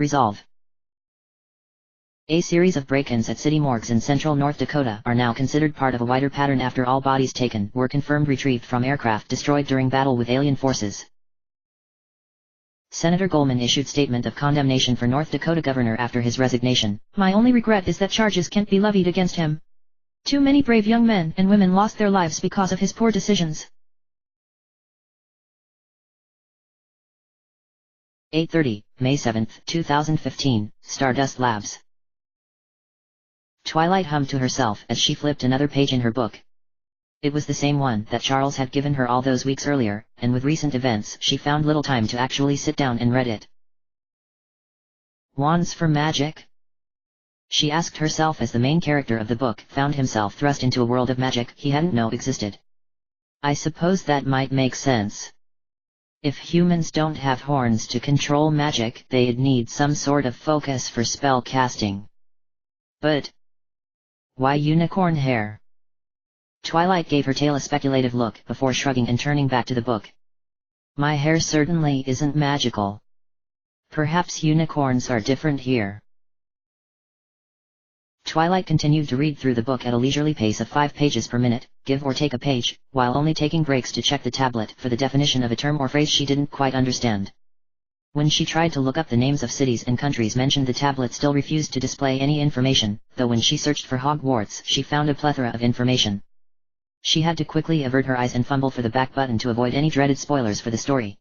Resolve. A series of break-ins at city morgues in central North Dakota are now considered part of a wider pattern after all bodies taken were confirmed retrieved from aircraft destroyed during battle with alien forces. Senator Goldman issued statement of condemnation for North Dakota governor after his resignation. My only regret is that charges can't be levied against him. Too many brave young men and women lost their lives because of his poor decisions. 8:30, May 7, 2015, Stardust Labs. Twilight hummed to herself as she flipped another page in her book. It was the same one that Charles had given her all those weeks earlier, and with recent events she found little time to actually sit down and read it. Wands for magic? She asked herself as the main character of the book found himself thrust into a world of magic he hadn't known existed. I suppose that might make sense. If humans don't have horns to control magic, they'd need some sort of focus for spell casting. But why unicorn hair? Twilight gave her tail a speculative look before shrugging and turning back to the book. My hair certainly isn't magical. Perhaps unicorns are different here. Twilight continued to read through the book at a leisurely pace of 5 pages per minute, give or take a page, while only taking breaks to check the tablet for the definition of a term or phrase she didn't quite understand. When she tried to look up the names of cities and countries mentioned, the tablet still refused to display any information, though when she searched for Hogwarts she found a plethora of information. She had to quickly avert her eyes and fumble for the back button to avoid any dreaded spoilers for the story.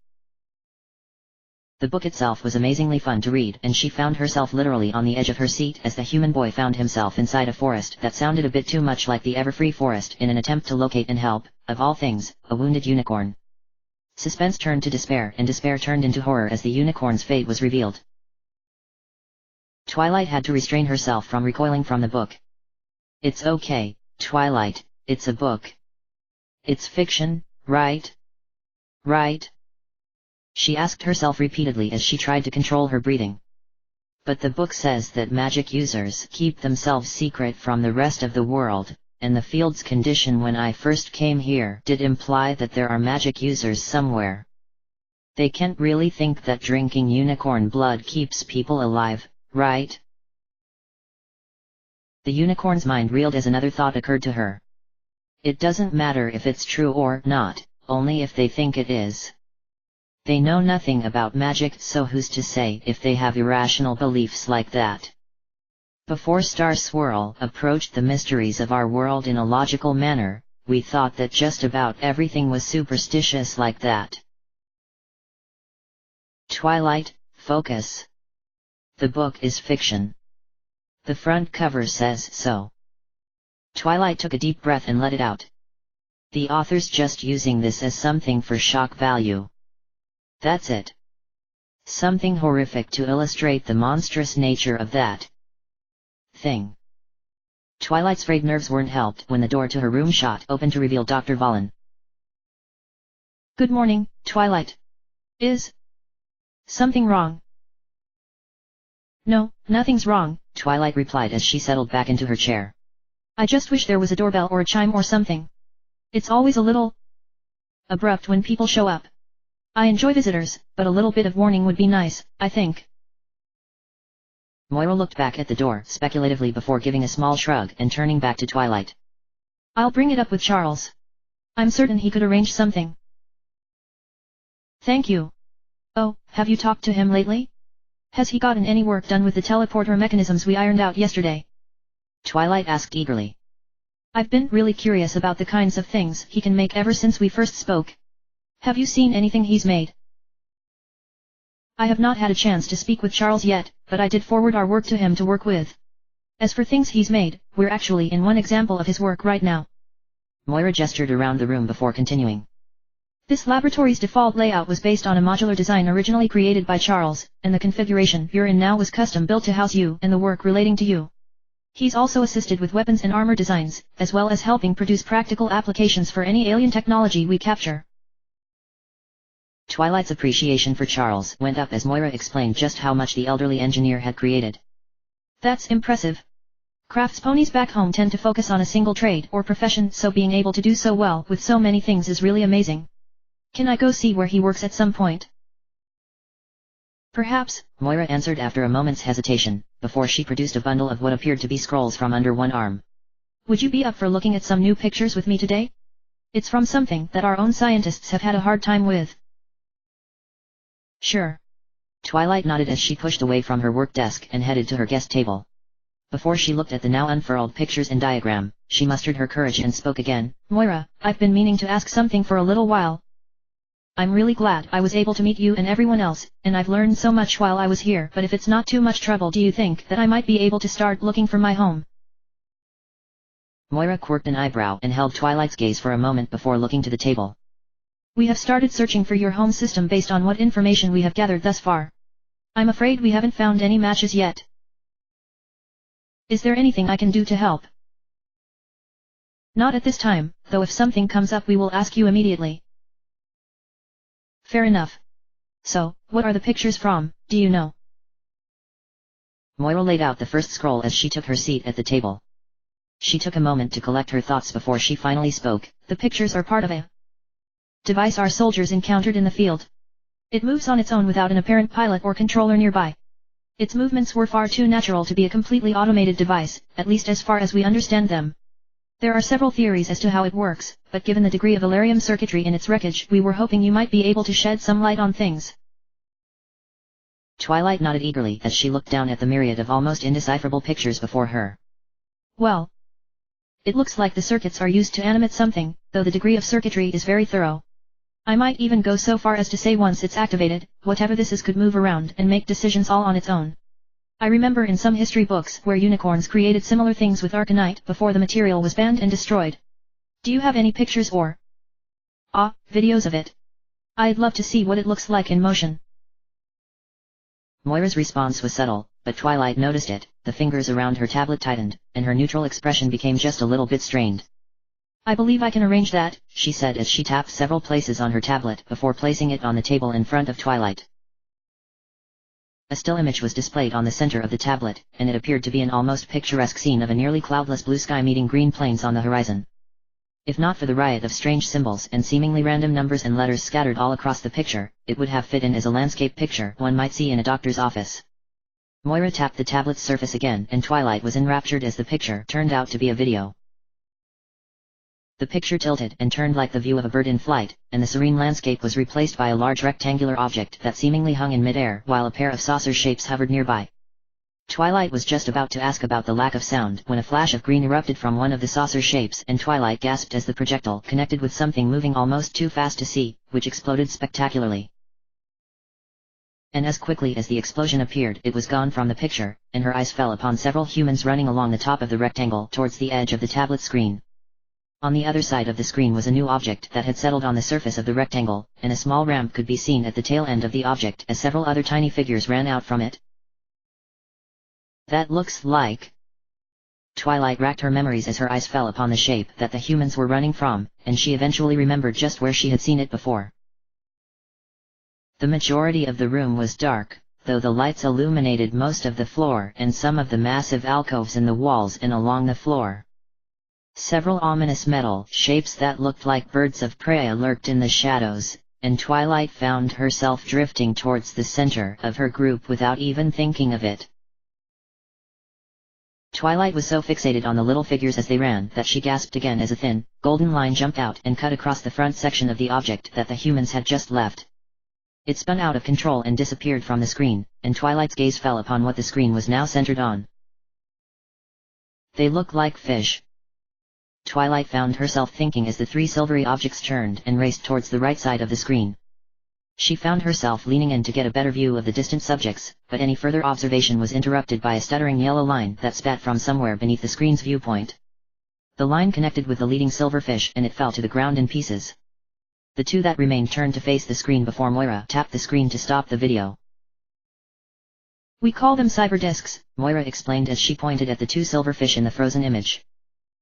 The book itself was amazingly fun to read, and she found herself literally on the edge of her seat as the human boy found himself inside a forest that sounded a bit too much like the Everfree forest in an attempt to locate and help, of all things, a wounded unicorn. Suspense turned to despair, and despair turned into horror as the unicorn's fate was revealed. Twilight had to restrain herself from recoiling from the book. It's okay, Twilight, it's a book. It's fiction, right? Right? She asked herself repeatedly as she tried to control her breathing. But the book says that magic users keep themselves secret from the rest of the world, and the field's condition when I first came here did imply that there are magic users somewhere. They can't really think that drinking unicorn blood keeps people alive, right? The unicorn's mind reeled as another thought occurred to her. It doesn't matter if it's true or not, only if they think it is. They know nothing about magic, so who's to say if they have irrational beliefs like that? Before Star Swirl approached the mysteries of our world in a logical manner, we thought that just about everything was superstitious like that. Twilight, focus. The book is fiction. The front cover says so. Twilight took a deep breath and let it out. The author's just using this as something for shock value. That's it. Something horrific to illustrate the monstrous nature of that thing. Twilight's frayed nerves weren't helped when the door to her room shot open to reveal Dr. Valen. Good morning, Twilight. Is something wrong? No, nothing's wrong, Twilight replied as she settled back into her chair. I just wish there was a doorbell or a chime or something. It's always a little abrupt when people show up. I enjoy visitors, but a little bit of warning would be nice, I think. Moira looked back at the door speculatively before giving a small shrug and turning back to Twilight. I'll bring it up with Charles. I'm certain he could arrange something. Thank you. Oh, have you talked to him lately? Has he gotten any work done with the teleporter mechanisms we ironed out yesterday? Twilight asked eagerly. I've been really curious about the kinds of things he can make ever since we first spoke. Have you seen anything he's made? I have not had a chance to speak with Charles yet, but I did forward our work to him to work with. As for things he's made, we're actually in one example of his work right now. Moira gestured around the room before continuing. This laboratory's default layout was based on a modular design originally created by Charles, and the configuration you're in now was custom built to house you and the work relating to you. He's also assisted with weapons and armor designs, as well as helping produce practical applications for any alien technology we capture. Twilight's appreciation for Charles went up as Moira explained just how much the elderly engineer had created. That's impressive. Crafts ponies back home tend to focus on a single trade or profession, so being able to do so well with so many things is really amazing. Can I go see where he works at some point? Perhaps, Moira answered after a moment's hesitation, before she produced a bundle of what appeared to be scrolls from under one arm. Would you be up for looking at some new pictures with me today? It's from something that our own scientists have had a hard time with. Sure. Twilight nodded as she pushed away from her work desk and headed to her guest table. Before she looked at the now unfurled pictures and diagram, she mustered her courage and spoke again. Moira, I've been meaning to ask something for a little while. I'm really glad I was able to meet you and everyone else, and I've learned so much while I was here, but if it's not too much trouble, do you think that I might be able to start looking for my home? Moira quirked an eyebrow and held Twilight's gaze for a moment before looking to the table. We have started searching for your home system based on what information we have gathered thus far. I'm afraid we haven't found any matches yet. Is there anything I can do to help? Not at this time, though if something comes up we will ask you immediately. Fair enough. So, what are the pictures from, do you know? Moira laid out the first scroll as she took her seat at the table. She took a moment to collect her thoughts before she finally spoke. The pictures are part of a device our soldiers encountered in the field. It moves on its own without an apparent pilot or controller nearby. Its movements were far too natural to be a completely automated device, at least as far as we understand them. There are several theories as to how it works, but given the degree of ARandomAudiobookAppeared circuitry in its wreckage, we were hoping you might be able to shed some light on things. Twilight nodded eagerly as she looked down at the myriad of almost indecipherable pictures before her. Well, it looks like the circuits are used to animate something, though the degree of circuitry is very thorough. I might even go so far as to say once it's activated, whatever this is could move around and make decisions all on its own. I remember in some history books where unicorns created similar things with Arcanite before the material was banned and destroyed. Do you have any pictures or videos of it? I'd love to see what it looks like in motion. Moira's response was subtle, but Twilight noticed it. The fingers around her tablet tightened, and her neutral expression became just a little bit strained. I believe I can arrange that, she said as she tapped several places on her tablet before placing it on the table in front of Twilight. A still image was displayed on the center of the tablet, and it appeared to be an almost picturesque scene of a nearly cloudless blue sky meeting green plains on the horizon. If not for the riot of strange symbols and seemingly random numbers and letters scattered all across the picture, it would have fit in as a landscape picture one might see in a doctor's office. Moira tapped the tablet's surface again and Twilight was enraptured as the picture turned out to be a video. The picture tilted and turned like the view of a bird in flight, and the serene landscape was replaced by a large rectangular object that seemingly hung in midair while a pair of saucer shapes hovered nearby. Twilight was just about to ask about the lack of sound when a flash of green erupted from one of the saucer shapes and Twilight gasped as the projectile connected with something moving almost too fast to see, which exploded spectacularly. And as quickly as the explosion appeared it was gone from the picture, and her eyes fell upon several humans running along the top of the rectangle towards the edge of the tablet screen. On the other side of the screen was a new object that had settled on the surface of the rectangle, and a small ramp could be seen at the tail end of the object as several other tiny figures ran out from it. That looks like... Twilight racked her memories as her eyes fell upon the shape that the humans were running from, and she eventually remembered just where she had seen it before. The majority of the room was dark, though the lights illuminated most of the floor and some of the massive alcoves in the walls and along the floor. Several ominous metal shapes that looked like birds of prey lurked in the shadows, and Twilight found herself drifting towards the center of her group without even thinking of it. Twilight was so fixated on the little figures as they ran that she gasped again as a thin, golden line jumped out and cut across the front section of the object that the humans had just left. It spun out of control and disappeared from the screen, and Twilight's gaze fell upon what the screen was now centered on. They look like fish. Twilight found herself thinking as the three silvery objects turned and raced towards the right side of the screen. She found herself leaning in to get a better view of the distant subjects, but any further observation was interrupted by a stuttering yellow line that spat from somewhere beneath the screen's viewpoint. The line connected with the leading silverfish and it fell to the ground in pieces. The two that remained turned to face the screen before Moira tapped the screen to stop the video. We call them cyber discs, Moira explained as she pointed at the two silverfish in the frozen image.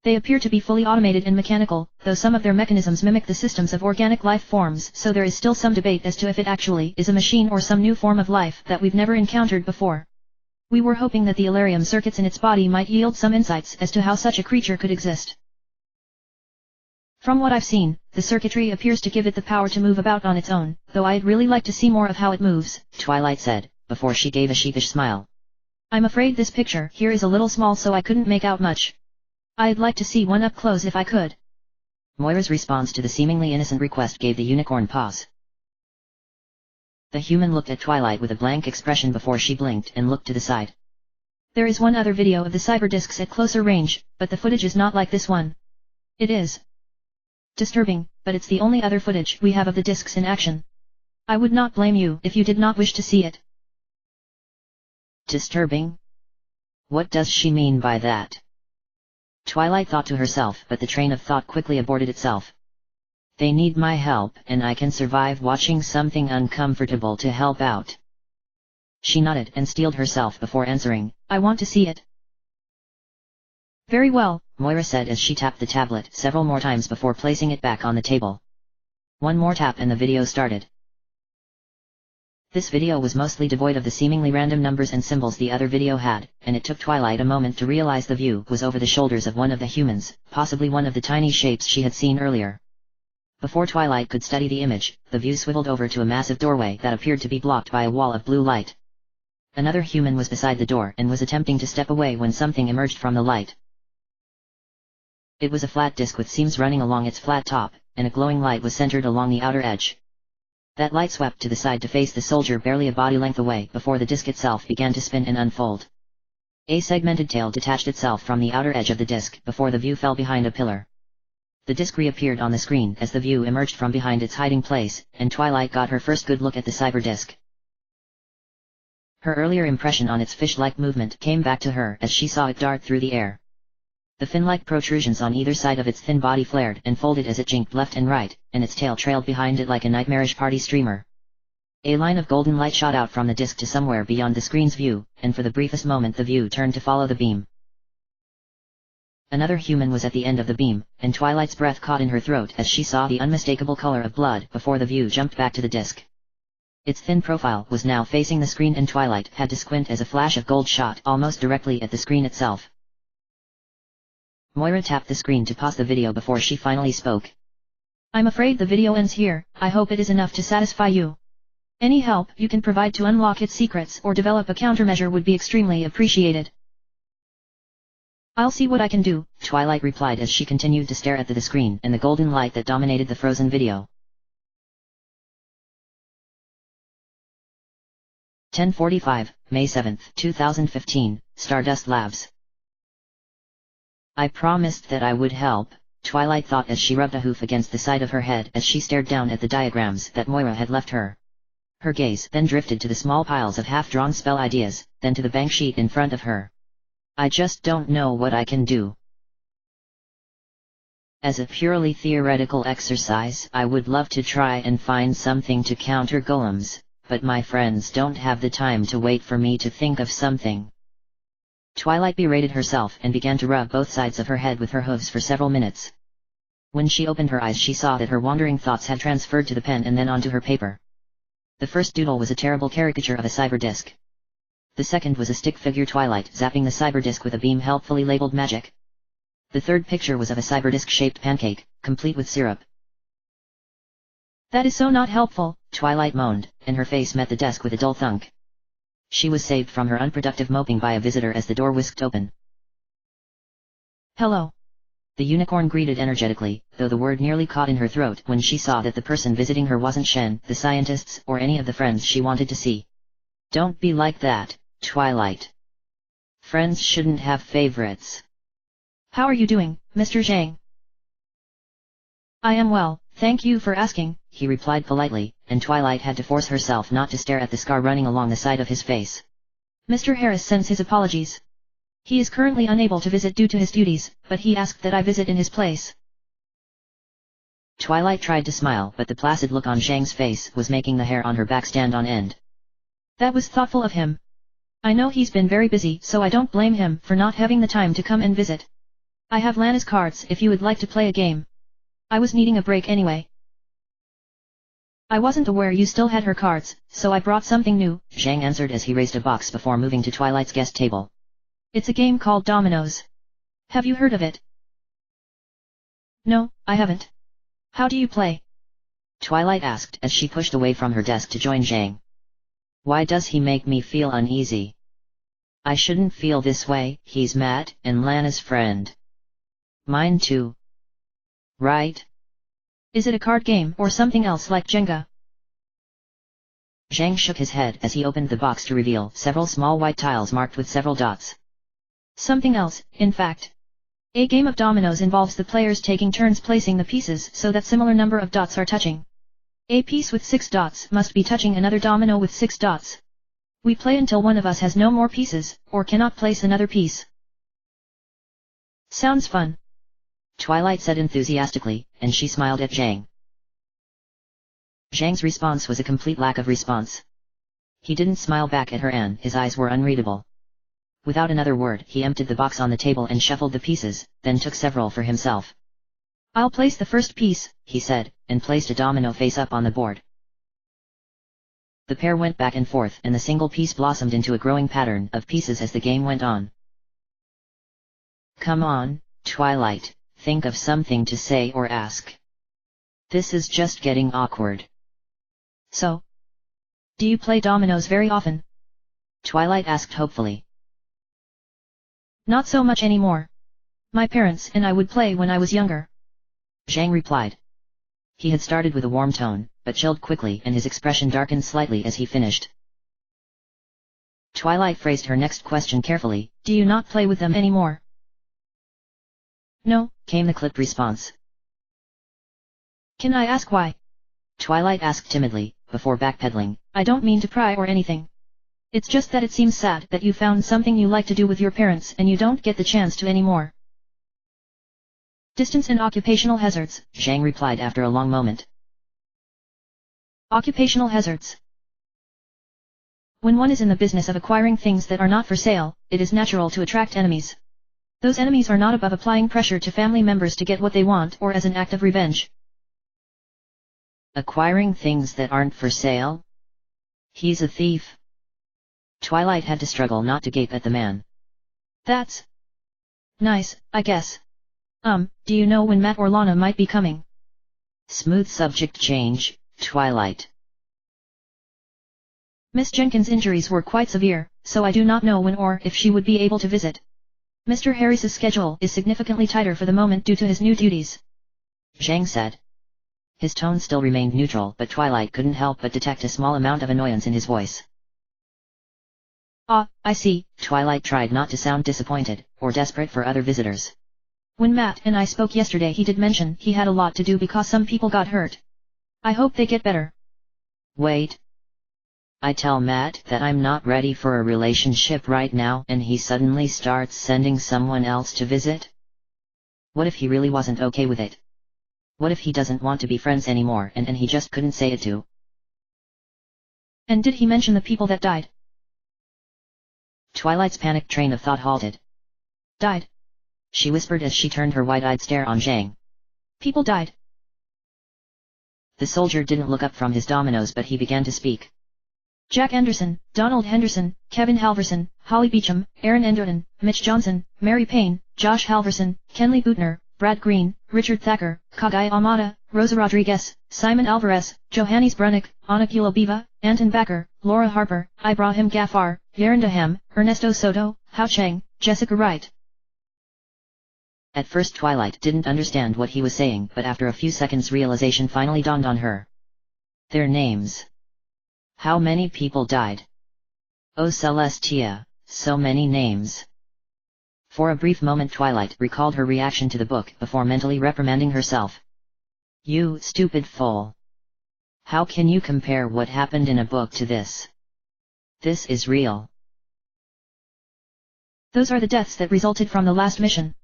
They appear to be fully automated and mechanical, though some of their mechanisms mimic the systems of organic life forms, so there is still some debate as to if it actually is a machine or some new form of life that we've never encountered before. We were hoping that the ARandomAudiobookAppeared circuits in its body might yield some insights as to how such a creature could exist. From what I've seen, the circuitry appears to give it the power to move about on its own, though I'd really like to see more of how it moves, Twilight said, before she gave a sheepish smile. I'm afraid this picture here is a little small, so I couldn't make out much. I'd like to see one up close if I could. Moira's response to the seemingly innocent request gave the unicorn pause. The human looked at Twilight with a blank expression before she blinked and looked to the side. There is one other video of the cyber discs at closer range, but the footage is not like this one. It is disturbing, but it's the only other footage we have of the discs in action. I would not blame you if you did not wish to see it. Disturbing? What does she mean by that? Twilight thought to herself, but the train of thought quickly aborted itself. They need my help, and I can survive watching something uncomfortable to help out. She nodded and steeled herself before answering, I want to see it. Very well, Moira said as she tapped the tablet several more times before placing it back on the table. One more tap and the video started. This video was mostly devoid of the seemingly random numbers and symbols the other video had, and it took Twilight a moment to realize the view was over the shoulders of one of the humans, possibly one of the tiny shapes she had seen earlier. Before Twilight could study the image, the view swiveled over to a massive doorway that appeared to be blocked by a wall of blue light. Another human was beside the door and was attempting to step away when something emerged from the light. It was a flat disc with seams running along its flat top, and a glowing light was centered along the outer edge. That light swept to the side to face the soldier barely a body length away before the disc itself began to spin and unfold. A segmented tail detached itself from the outer edge of the disc before the view fell behind a pillar. The disc reappeared on the screen as the view emerged from behind its hiding place, and Twilight got her first good look at the cyber disc. Her earlier impression on its fish-like movement came back to her as she saw it dart through the air. The fin-like protrusions on either side of its thin body flared and folded as it jinked left and right, and its tail trailed behind it like a nightmarish party streamer. A line of golden light shot out from the disc to somewhere beyond the screen's view, and for the briefest moment the view turned to follow the beam. Another human was at the end of the beam, and Twilight's breath caught in her throat as she saw the unmistakable color of blood before the view jumped back to the disc. Its thin profile was now facing the screen, and Twilight had to squint as a flash of gold shot almost directly at the screen itself. Moira tapped the screen to pause the video before she finally spoke. I'm afraid the video ends here. I hope it is enough to satisfy you. Any help you can provide to unlock its secrets or develop a countermeasure would be extremely appreciated. I'll see what I can do, Twilight replied as she continued to stare at the screen and the golden light that dominated the frozen video. 10:45, May 7, 2015, Stardust Labs. I promised that I would help, Twilight thought as she rubbed a hoof against the side of her head as she stared down at the diagrams that Moira had left her. Her gaze then drifted to the small piles of half-drawn spell ideas, then to the blank sheet in front of her. I just don't know what I can do. As a purely theoretical exercise, I would love to try and find something to counter golems, but my friends don't have the time to wait for me to think of something. Twilight berated herself and began to rub both sides of her head with her hooves for several minutes. When she opened her eyes she saw that her wandering thoughts had transferred to the pen and then onto her paper. The first doodle was a terrible caricature of a cyber disc. The second was a stick figure Twilight zapping the cyber disc with a beam helpfully labeled magic. The third picture was of a cyber disc-shaped pancake, complete with syrup. That is so not helpful, Twilight moaned, and her face met the desk with a dull thunk. She was saved from her unproductive moping by a visitor as the door whisked open. Hello. The unicorn greeted energetically, though the word nearly caught in her throat when she saw that the person visiting her wasn't Shen, the scientists, or any of the friends she wanted to see. Don't be like that, Twilight. Friends shouldn't have favorites. How are you doing, Mr. Jiang? I am well, thank you for asking, he replied politely, and Twilight had to force herself not to stare at the scar running along the side of his face. Mr. Harris sends his apologies. He is currently unable to visit due to his duties, but he asked that I visit in his place. Twilight tried to smile, but the placid look on Jiang's face was making the hair on her back stand on end. That was thoughtful of him. I know he's been very busy, so I don't blame him for not having the time to come and visit. I have Lana's cards if you would like to play a game. I was needing a break anyway. I wasn't aware you still had her cards, so I brought something new, Jiang answered as he raised a box before moving to Twilight's guest table. It's a game called Dominoes. Have you heard of it? No, I haven't. How do you play? Twilight asked as she pushed away from her desk to join Jiang. Why does he make me feel uneasy? I shouldn't feel this way. He's Matt and Lana's friend. Mine too. Right? Is it a card game or something else like Jenga? Jiang shook his head as he opened the box to reveal several small white tiles marked with several dots. Something else, in fact. A game of dominoes involves the players taking turns placing the pieces so that similar number of dots are touching. A piece with 6 dots must be touching another domino with 6 dots. We play until one of us has no more pieces, or cannot place another piece. Sounds fun. Twilight said enthusiastically, and she smiled at Jiang. Jiang's response was a complete lack of response. He didn't smile back at her and his eyes were unreadable. Without another word, he emptied the box on the table and shuffled the pieces, then took several for himself. I'll place the first piece, he said, and placed a domino face up on the board. The pair went back and forth and the single piece blossomed into a growing pattern of pieces as the game went on. Come on, Twilight, think of something to say or ask. This is just getting awkward. So? Do you play dominoes very often? Twilight asked hopefully. Not so much anymore. My parents and I would play when I was younger. Jiang replied. He had started with a warm tone, but chilled quickly and his expression darkened slightly as he finished. Twilight phrased her next question carefully. Do you not play with them anymore? No, came the clipped response. Can I ask why? Twilight asked timidly, before backpedaling. I don't mean to pry or anything. It's just that it seems sad that you found something you like to do with your parents and you don't get the chance to anymore. Distance and occupational hazards, Jiang replied after a long moment. Occupational hazards. When one is in the business of acquiring things that are not for sale, it is natural to attract enemies. Those enemies are not above applying pressure to family members to get what they want or as an act of revenge. Acquiring things that aren't for sale? He's a thief. Twilight had to struggle not to gape at the man. That's nice, I guess. Do you know when Matt or Lana might be coming? Smooth subject change, Twilight. Miss Jenkins' injuries were quite severe, so I do not know when or if she would be able to visit. Mr. Harris's schedule is significantly tighter for the moment due to his new duties. Jiang said. His tone still remained neutral, but Twilight couldn't help but detect a small amount of annoyance in his voice. Ah, I see. Twilight tried not to sound disappointed, or desperate for other visitors. When Matt and I spoke yesterday he did mention he had a lot to do because some people got hurt. I hope they get better. Wait. I tell Matt that I'm not ready for a relationship right now and he suddenly starts sending someone else to visit? What if he really wasn't okay with it? What if he doesn't want to be friends anymore and he just couldn't say it to? And did he mention the people that died? Twilight's panicked train of thought halted. Died? She whispered as she turned her wide-eyed stare on Jiang. People died. The soldier didn't look up from his dominoes but he began to speak. Jack Anderson, Donald Henderson, Kevin Halverson, Holly Beecham, Aaron Enderton, Mitch Johnson, Mary Payne, Josh Halverson, Kenley Bootner, Brad Green, Richard Thacker, Kagai Amada, Rosa Rodriguez, Simon Alvarez, Johannes Brunick, Anakula Biva, Anton Backer, Laura Harper, Ibrahim Gaffar, Yaron Daham, Ernesto Soto, Hao Cheng, Jessica Wright. At first Twilight didn't understand what he was saying but after a few seconds realization finally dawned on her. Their names. How many people died? Oh Celestia, so many names. For a brief moment Twilight recalled her reaction to the book before mentally reprimanding herself. You stupid fool. How can you compare what happened in a book to this? This is real. Those are the deaths that resulted from the last mission.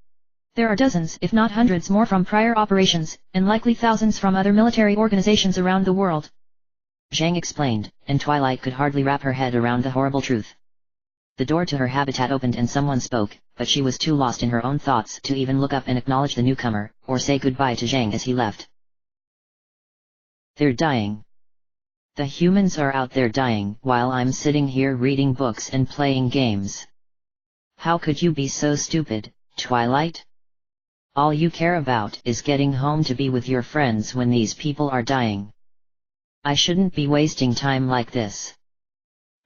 There are dozens if not hundreds more from prior operations, and likely thousands from other military organizations around the world. Jiang explained, and Twilight could hardly wrap her head around the horrible truth. The door to her habitat opened and someone spoke, but she was too lost in her own thoughts to even look up and acknowledge the newcomer, or say goodbye to Jiang as he left. They're dying. The humans are out there dying while I'm sitting here reading books and playing games. How could you be so stupid, Twilight? All you care about is getting home to be with your friends when these people are dying. I shouldn't be wasting time like this.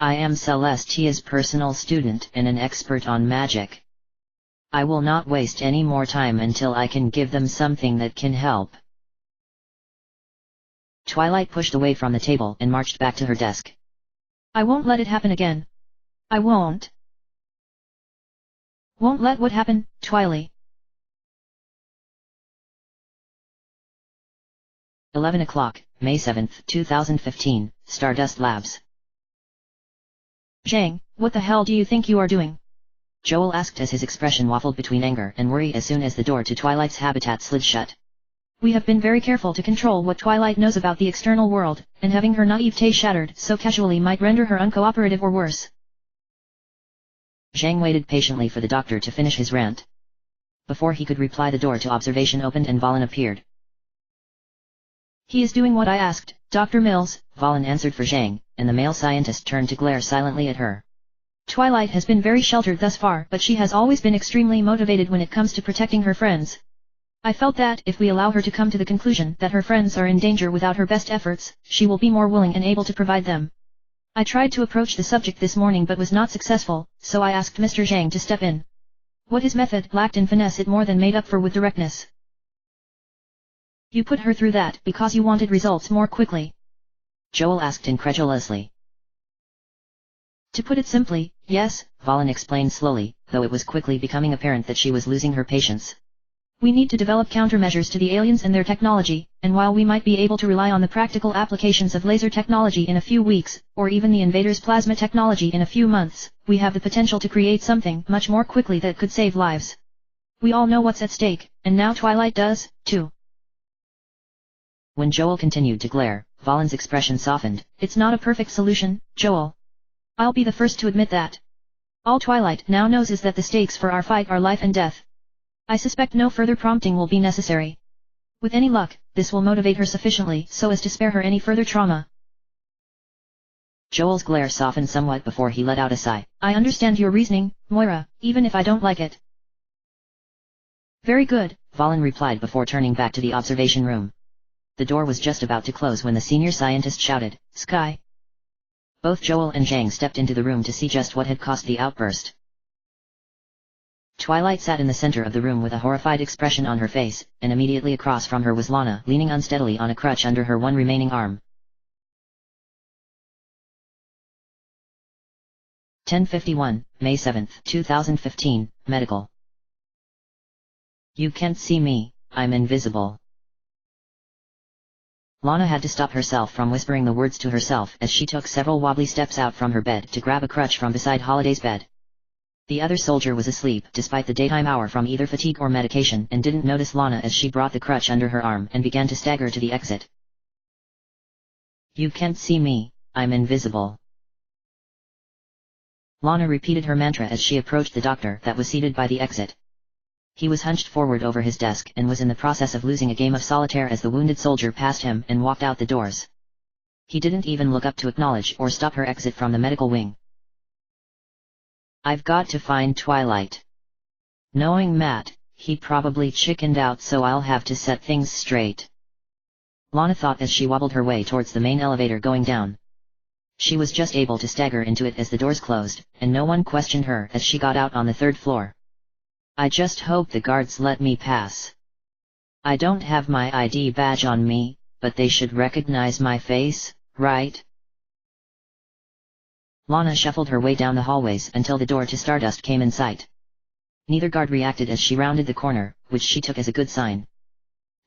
I am Celestia's personal student and an expert on magic. I will not waste any more time until I can give them something that can help. Twilight pushed away from the table and marched back to her desk. I won't let it happen again. I won't. Won't let what happen, Twilight. 11 o'clock, May 7, 2015, Stardust Labs. Jiang, what the hell do you think you are doing? Joel asked as his expression waffled between anger and worry as soon as the door to Twilight's habitat slid shut. We have been very careful to control what Twilight knows about the external world, and having her naivete shattered so casually might render her uncooperative or worse. Jiang waited patiently for the doctor to finish his rant. Before he could reply, the door to observation opened and Valen appeared. He is doing what I asked, Dr. Mills, Valen answered for Jiang, and the male scientist turned to glare silently at her. Twilight has been very sheltered thus far, but she has always been extremely motivated when it comes to protecting her friends. I felt that if we allow her to come to the conclusion that her friends are in danger without her best efforts, she will be more willing and able to provide them. I tried to approach the subject this morning but was not successful, so I asked Mr. Jiang to step in. What his method lacked in finesse it more than made up for with directness. You put her through that because you wanted results more quickly? Joel asked incredulously. To put it simply, yes, Valen explained slowly, though it was quickly becoming apparent that she was losing her patience. We need to develop countermeasures to the aliens and their technology, and while we might be able to rely on the practical applications of laser technology in a few weeks, or even the invaders' plasma technology in a few months, we have the potential to create something much more quickly that could save lives. We all know what's at stake, and now Twilight does, too. When Joel continued to glare, Valen's expression softened. It's not a perfect solution, Joel. I'll be the first to admit that. All Twilight now knows is that the stakes for our fight are life and death. I suspect no further prompting will be necessary. With any luck, this will motivate her sufficiently so as to spare her any further trauma. Joel's glare softened somewhat before he let out a sigh. I understand your reasoning, Moira, even if I don't like it. Very good, Valen replied before turning back to the observation room. The door was just about to close when the senior scientist shouted, "Sky!" Both Joel and Jiang stepped into the room to see just what had caused the outburst. Twilight sat in the center of the room with a horrified expression on her face, and immediately across from her was Lana, leaning unsteadily on a crutch under her one remaining arm. 10:51, May 7, 2015, Medical. You can't see me, I'm invisible. Lana had to stop herself from whispering the words to herself as she took several wobbly steps out from her bed to grab a crutch from beside Holiday's bed. The other soldier was asleep despite the daytime hour from either fatigue or medication and didn't notice Lana as she brought the crutch under her arm and began to stagger to the exit. You can't see me, I'm invisible. Lana repeated her mantra as she approached the doctor that was seated by the exit. He was hunched forward over his desk and was in the process of losing a game of solitaire as the wounded soldier passed him and walked out the doors. He didn't even look up to acknowledge or stop her exit from the medical wing. I've got to find Twilight. Knowing Matt, he probably chickened out, so I'll have to set things straight. Lana thought as she wobbled her way towards the main elevator going down. She was just able to stagger into it as the doors closed, and no one questioned her as she got out on the third floor. I just hope the guards let me pass. I don't have my ID badge on me, but they should recognize my face, right? Lana shuffled her way down the hallways until the door to Stardust came in sight. Neither guard reacted as she rounded the corner, which she took as a good sign.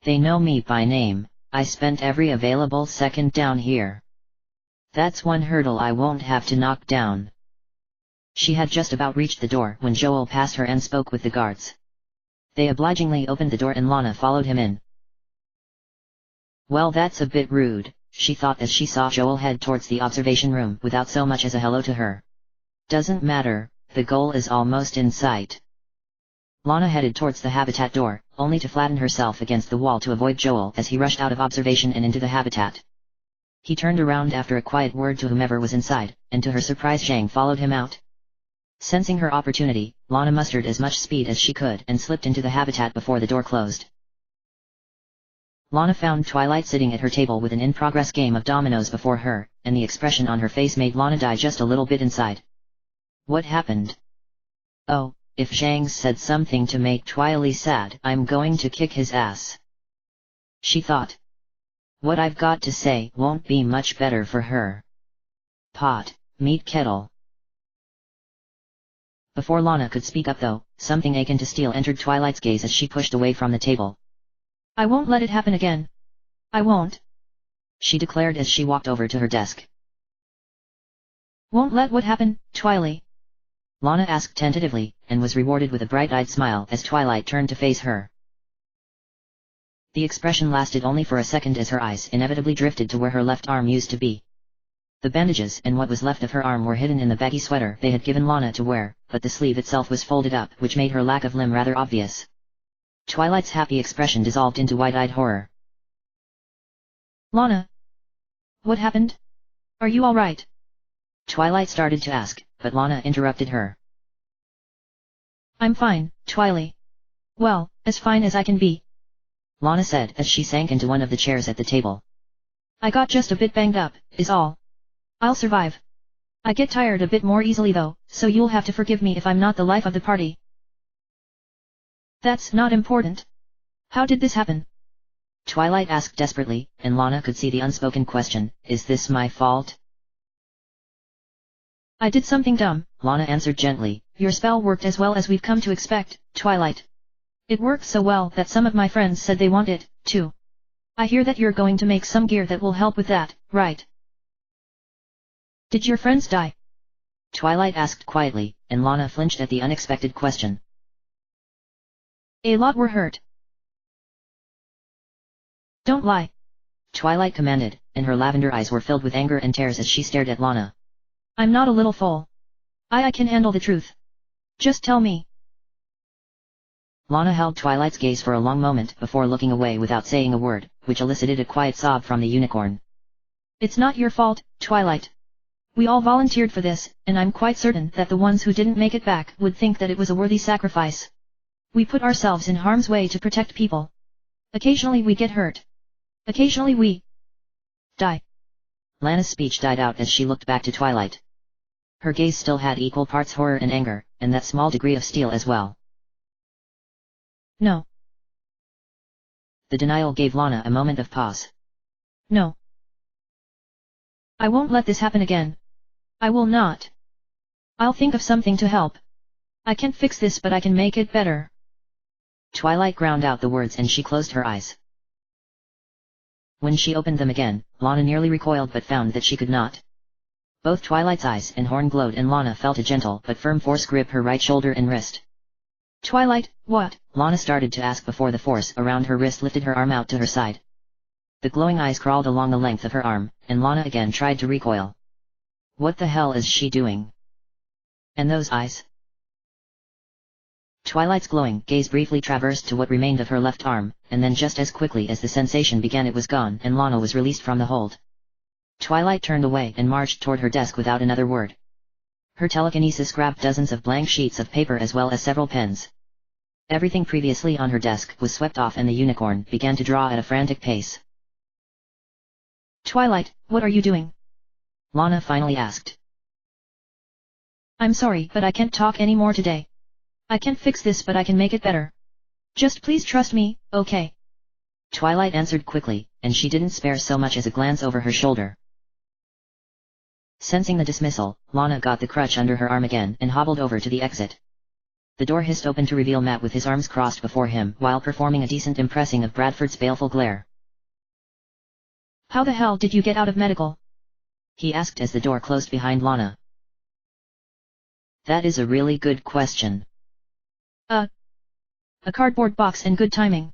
They know me by name, I spent every available second down here. That's one hurdle I won't have to knock down. She had just about reached the door when Joel passed her and spoke with the guards. They obligingly opened the door and Lana followed him in. Well, that's a bit rude, she thought as she saw Joel head towards the observation room without so much as a hello to her. Doesn't matter, the goal is almost in sight. Lana headed towards the habitat door, only to flatten herself against the wall to avoid Joel as he rushed out of observation and into the habitat. He turned around after a quiet word to whomever was inside, and to her surprise Jiang followed him out. Sensing her opportunity, Lana mustered as much speed as she could and slipped into the habitat before the door closed. Lana found Twilight sitting at her table with an in-progress game of dominoes before her, and the expression on her face made Lana die just a little bit inside. What happened? Oh, if Jiang said something to make Twilight sad, I'm going to kick his ass, she thought. What I've got to say won't be much better for her. Pot, meet kettle. Before Lana could speak up though, something akin to steel entered Twilight's gaze as she pushed away from the table. I won't let it happen again. I won't, she declared as she walked over to her desk. Won't let what happen, Twilight? Lana asked tentatively, and was rewarded with a bright-eyed smile as Twilight turned to face her. The expression lasted only for a second as her eyes inevitably drifted to where her left arm used to be. The bandages and what was left of her arm were hidden in the baggy sweater they had given Lana to wear, but the sleeve itself was folded up, which made her lack of limb rather obvious. Twilight's happy expression dissolved into wide-eyed horror. Lana? What happened? Are you all right? Twilight started to ask, but Lana interrupted her. I'm fine, Twilight. Well, as fine as I can be, Lana said as she sank into one of the chairs at the table. I got just a bit banged up, is all. I'll survive. I get tired a bit more easily though, so you'll have to forgive me if I'm not the life of the party. That's not important. How did this happen? Twilight asked desperately, and Lana could see the unspoken question, is this my fault? I did something dumb, Lana answered gently. Your spell worked as well as we've come to expect, Twilight. It worked so well that some of my friends said they want it, too. I hear that you're going to make some gear that will help with that, right? Did your friends die? Twilight asked quietly, and Lana flinched at the unexpected question. A lot were hurt. Don't lie, Twilight commanded, and her lavender eyes were filled with anger and tears as she stared at Lana. I'm not a little fool. I can handle the truth. Just tell me. Lana held Twilight's gaze for a long moment before looking away without saying a word, which elicited a quiet sob from the unicorn. It's not your fault, Twilight. We all volunteered for this, and I'm quite certain that the ones who didn't make it back would think that it was a worthy sacrifice. We put ourselves in harm's way to protect people. Occasionally we get hurt. Occasionally we die. Lana's speech died out as she looked back to Twilight. Her gaze still had equal parts horror and anger, and that small degree of steel as well. No. The denial gave Lana a moment of pause. No. I won't let this happen again. I will not. I'll think of something to help. I can't fix this but I can make it better. Twilight ground out the words and she closed her eyes. When she opened them again, Lana nearly recoiled but found that she could not. Both Twilight's eyes and horn glowed and Lana felt a gentle but firm force grip her right shoulder and wrist. Twilight, what? Lana started to ask before the force around her wrist lifted her arm out to her side. The glowing eyes crawled along the length of her arm, and Lana again tried to recoil. What the hell is she doing? And those eyes? Twilight's glowing gaze briefly traversed to what remained of her left arm, and then just as quickly as the sensation began it was gone and Lana was released from the hold. Twilight turned away and marched toward her desk without another word. Her telekinesis grabbed dozens of blank sheets of paper as well as several pens. Everything previously on her desk was swept off and the unicorn began to draw at a frantic pace. Twilight, what are you doing? Lana finally asked. I'm sorry but I can't talk anymore today. I can't fix this but I can make it better. Just please trust me, okay? Twilight answered quickly, and she didn't spare so much as a glance over her shoulder. Sensing the dismissal, Lana got the crutch under her arm again and hobbled over to the exit. The door hissed open to reveal Matt with his arms crossed before him while performing a decent impressing of Bradford's baleful glare. How the hell did you get out of medical? He asked as the door closed behind Lana. That is a really good question. A cardboard box and good timing.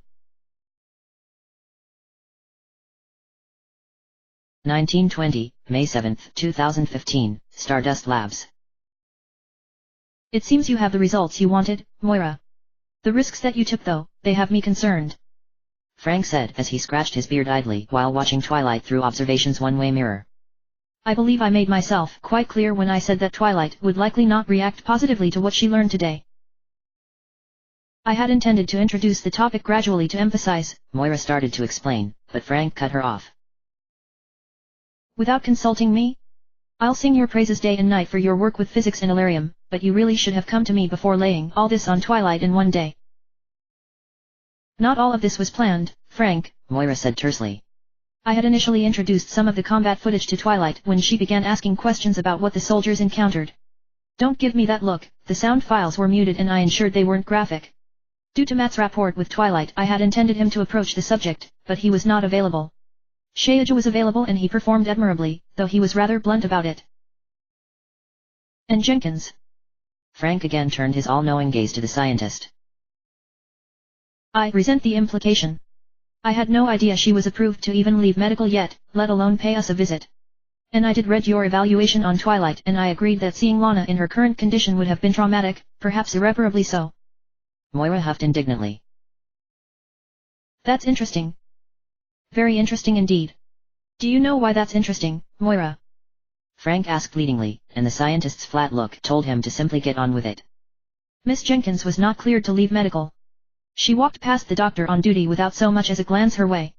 1920, May 7, 2015, Stardust Labs. It seems you have the results you wanted, Moira. The risks that you took though, they have me concerned. Frank said as he scratched his beard idly while watching Twilight through Observation's one-way mirror. I believe I made myself quite clear when I said that Twilight would likely not react positively to what she learned today. I had intended to introduce the topic gradually to emphasize, Moira started to explain, but Frank cut her off. Without consulting me? I'll sing your praises day and night for your work with physics in ARandomAudiobookAppeared, but you really should have come to me before laying all this on Twilight in one day. Not all of this was planned, Frank, Moira said tersely. I had initially introduced some of the combat footage to Twilight when she began asking questions about what the soldiers encountered. Don't give me that look, the sound files were muted and I ensured they weren't graphic. Due to Matt's rapport with Twilight, I had intended him to approach the subject, but he was not available. Shaeja was available and he performed admirably, though he was rather blunt about it. And Jenkins? Frank again turned his all-knowing gaze to the scientist. I resent the implication. I had no idea she was approved to even leave medical yet, let alone pay us a visit. And I did read your evaluation on Twilight and I agreed that seeing Lana in her current condition would have been traumatic, perhaps irreparably so. Moira huffed indignantly. That's interesting. Very interesting indeed. Do you know why that's interesting, Moira? Frank asked pleadingly, and the scientist's flat look told him to simply get on with it. Miss Jenkins was not cleared to leave medical. She walked past the doctor on duty without so much as a glance her way.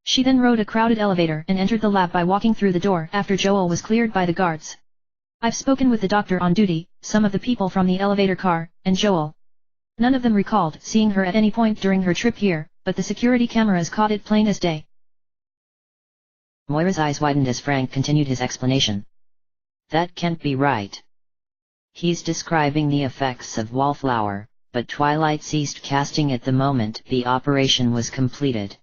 She then rode a crowded elevator and entered the lab by walking through the door after Joel was cleared by the guards. I've spoken with the doctor on duty, some of the people from the elevator car, and Joel. None of them recalled seeing her at any point during her trip here, but the security cameras caught it plain as day. Moira's eyes widened as Frank continued his explanation. That can't be right. He's describing the effects of wallflower, but Twilight ceased casting at the moment the operation was completed.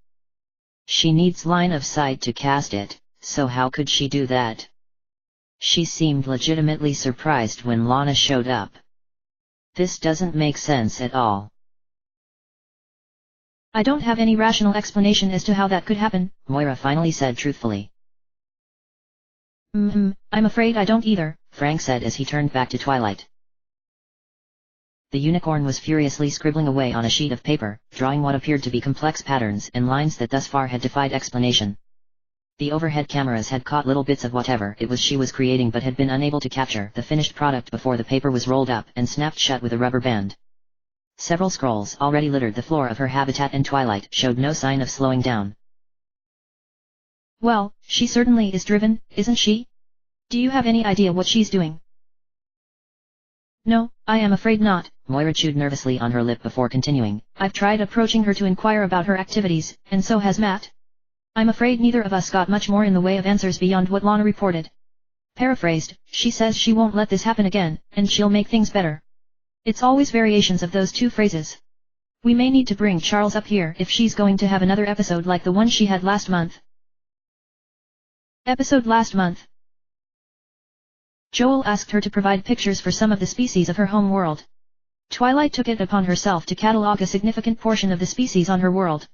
She needs line of sight to cast it, so how could she do that? She seemed legitimately surprised when Lana showed up. This doesn't make sense at all. I don't have any rational explanation as to how that could happen, Moira finally said truthfully. I'm afraid I don't either, Frank said as he turned back to Twilight. The unicorn was furiously scribbling away on a sheet of paper, drawing what appeared to be complex patterns and lines that thus far had defied explanation. The overhead cameras had caught little bits of whatever it was she was creating but had been unable to capture the finished product before the paper was rolled up and snapped shut with a rubber band. Several scrolls already littered the floor of her habitat and Twilight showed no sign of slowing down. Well, she certainly is driven, isn't she? Do you have any idea what she's doing? No, I am afraid not, Moira chewed nervously on her lip before continuing. I've tried approaching her to inquire about her activities, and so has Matt. I'm afraid neither of us got much more in the way of answers beyond what Lana reported. Paraphrased, she says she won't let this happen again, and she'll make things better. It's always variations of those two phrases. We may need to bring Charles up here if she's going to have another episode like the one she had last month. Episode last month. Joel asked her to provide pictures for some of the species of her home world. Twilight took it upon herself to catalog a significant portion of the species on her world.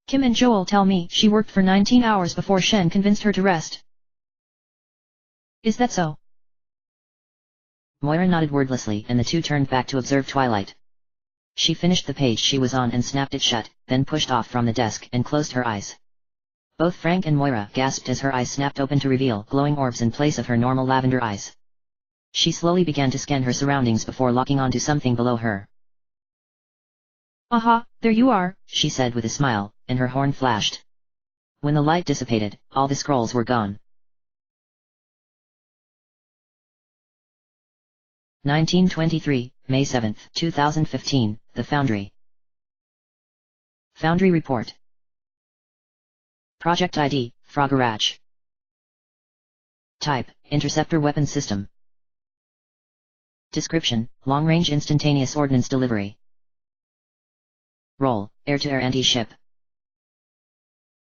Kim and Joel tell me she worked for 19 hours before Shen convinced her to rest. Is that so? Moira nodded wordlessly and the two turned back to observe Twilight. She finished the page she was on and snapped it shut, then pushed off from the desk and closed her eyes. Both Frank and Moira gasped as her eyes snapped open to reveal glowing orbs in place of her normal lavender eyes. She slowly began to scan her surroundings before locking onto something below her. Aha, there you are, she said with a smile, and her horn flashed. When the light dissipated, all the scrolls were gone. 1923, May 7, 2015, The Foundry. Foundry Report. Project ID, Froggerach. Type, Interceptor Weapon System. Description, Long-Range Instantaneous Ordnance Delivery. Role, Air-to-Air Anti-Ship.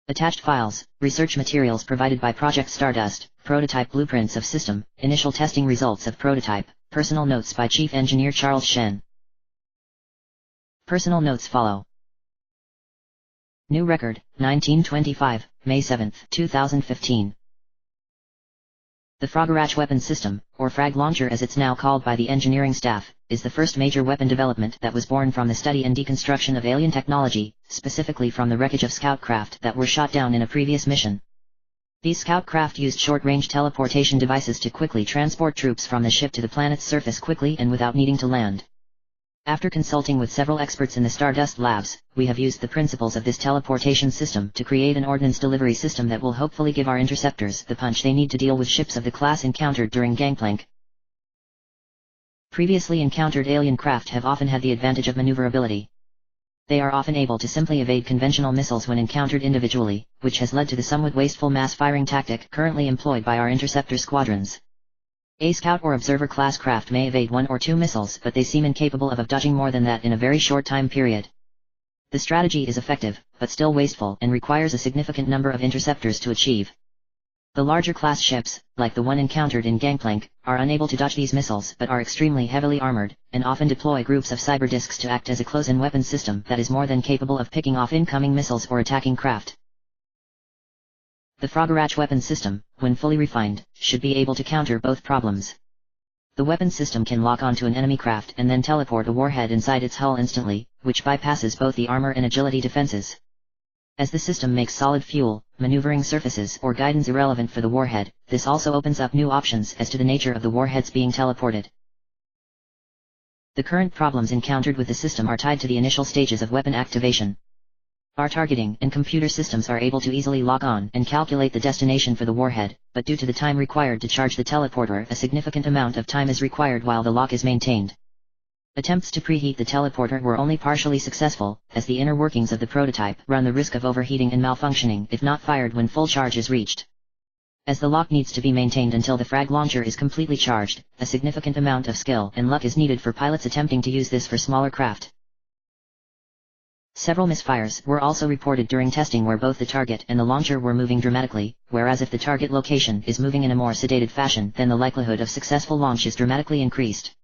Attached files, research materials provided by Project Stardust, prototype blueprints of system, initial testing results of prototype, personal notes by Chief Engineer Charles Shen. Personal notes follow. New record, 1925, May 7, 2015. The Froggerach weapon system, or Frag Launcher as it's now called by the engineering staff, is the first major weapon development that was born from the study and deconstruction of alien technology, specifically from the wreckage of scout craft that were shot down in a previous mission. These scout craft used short-range teleportation devices to quickly transport troops from the ship to the planet's surface quickly and without needing to land. After consulting with several experts in the Stardust labs, we have used the principles of this teleportation system to create an ordnance delivery system that will hopefully give our interceptors the punch they need to deal with ships of the class encountered during gangplank. Previously encountered alien craft have often had the advantage of maneuverability. They are often able to simply evade conventional missiles when encountered individually, which has led to the somewhat wasteful mass-firing tactic currently employed by our interceptor squadrons. A scout or observer class craft may evade 1 or 2 missiles, but they seem incapable of dodging more than that in a very short time period. The strategy is effective, but still wasteful and requires a significant number of interceptors to achieve. The larger class ships, like the one encountered in gangplank, are unable to dodge these missiles but are extremely heavily armored, and often deploy groups of cyber discs to act as a close-in weapon system that is more than capable of picking off incoming missiles or attacking craft. The Froggerach weapon system, when fully refined, should be able to counter both problems. The weapon system can lock onto an enemy craft and then teleport a warhead inside its hull instantly, which bypasses both the armor and agility defenses. As the system makes solid fuel, maneuvering surfaces or guidance irrelevant for the warhead, this also opens up new options as to the nature of the warheads being teleported. The current problems encountered with the system are tied to the initial stages of weapon activation. Our targeting and computer systems are able to easily lock on and calculate the destination for the warhead, but due to the time required to charge the teleporter, a significant amount of time is required while the lock is maintained. Attempts to preheat the teleporter were only partially successful, as the inner workings of the prototype run the risk of overheating and malfunctioning if not fired when full charge is reached. As the lock needs to be maintained until the frag launcher is completely charged, a significant amount of skill and luck is needed for pilots attempting to use this for smaller craft. Several misfires were also reported during testing where both the target and the launcher were moving dramatically, whereas if the target location is moving in a more sedated fashion, then the likelihood of successful launch is dramatically increased.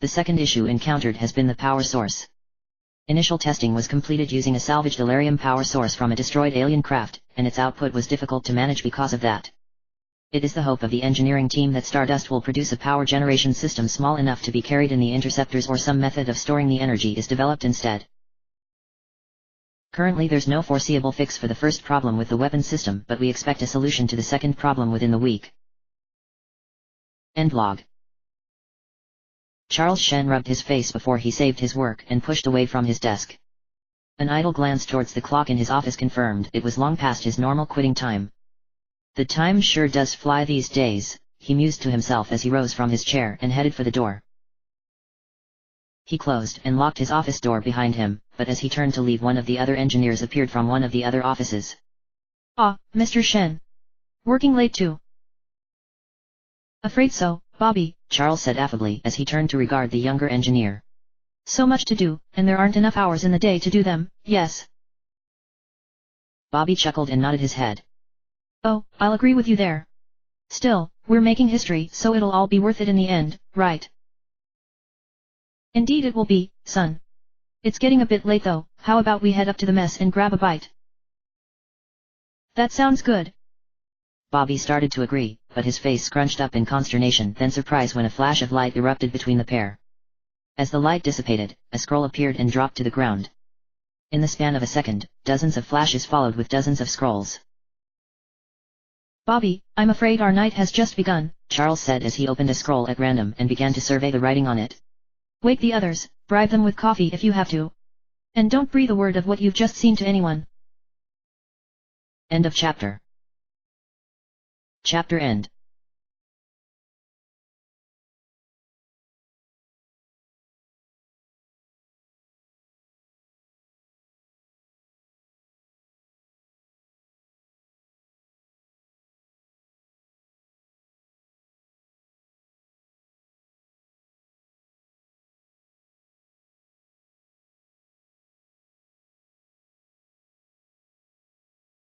The second issue encountered has been the power source. Initial testing was completed using a salvaged Alarium power source from a destroyed alien craft, and its output was difficult to manage because of that. It is the hope of the engineering team that Stardust will produce a power generation system small enough to be carried in the interceptors, or some method of storing the energy is developed instead. Currently there's no foreseeable fix for the first problem with the weapon system, but we expect a solution to the second problem within the week. End log. Charles Shen rubbed his face before he saved his work and pushed away from his desk. An idle glance towards the clock in his office confirmed it was long past his normal quitting time. The time sure does fly these days, he mused to himself as he rose from his chair and headed for the door. He closed and locked his office door behind him, but as he turned to leave, one of the other engineers appeared from one of the other offices. Ah, Mr. Shen. Working late too? Afraid so, Bobby, Charles said affably as he turned to regard the younger engineer. So much to do, and there aren't enough hours in the day to do them, yes. Bobby chuckled and nodded his head. Oh, I'll agree with you there. Still, we're making history, so it'll all be worth it in the end, right? Indeed it will be, son. It's getting a bit late though, how about we head up to the mess and grab a bite? That sounds good. Bobby started to agree, but his face scrunched up in consternation, then surprise when a flash of light erupted between the pair. As the light dissipated, a scroll appeared and dropped to the ground. In the span of a second, dozens of flashes followed with dozens of scrolls. Bobby, I'm afraid our night has just begun, Charles said as he opened a scroll at random and began to survey the writing on it. Wake the others, bribe them with coffee if you have to. And don't breathe a word of what you've just seen to anyone. End of chapter. Chapter end.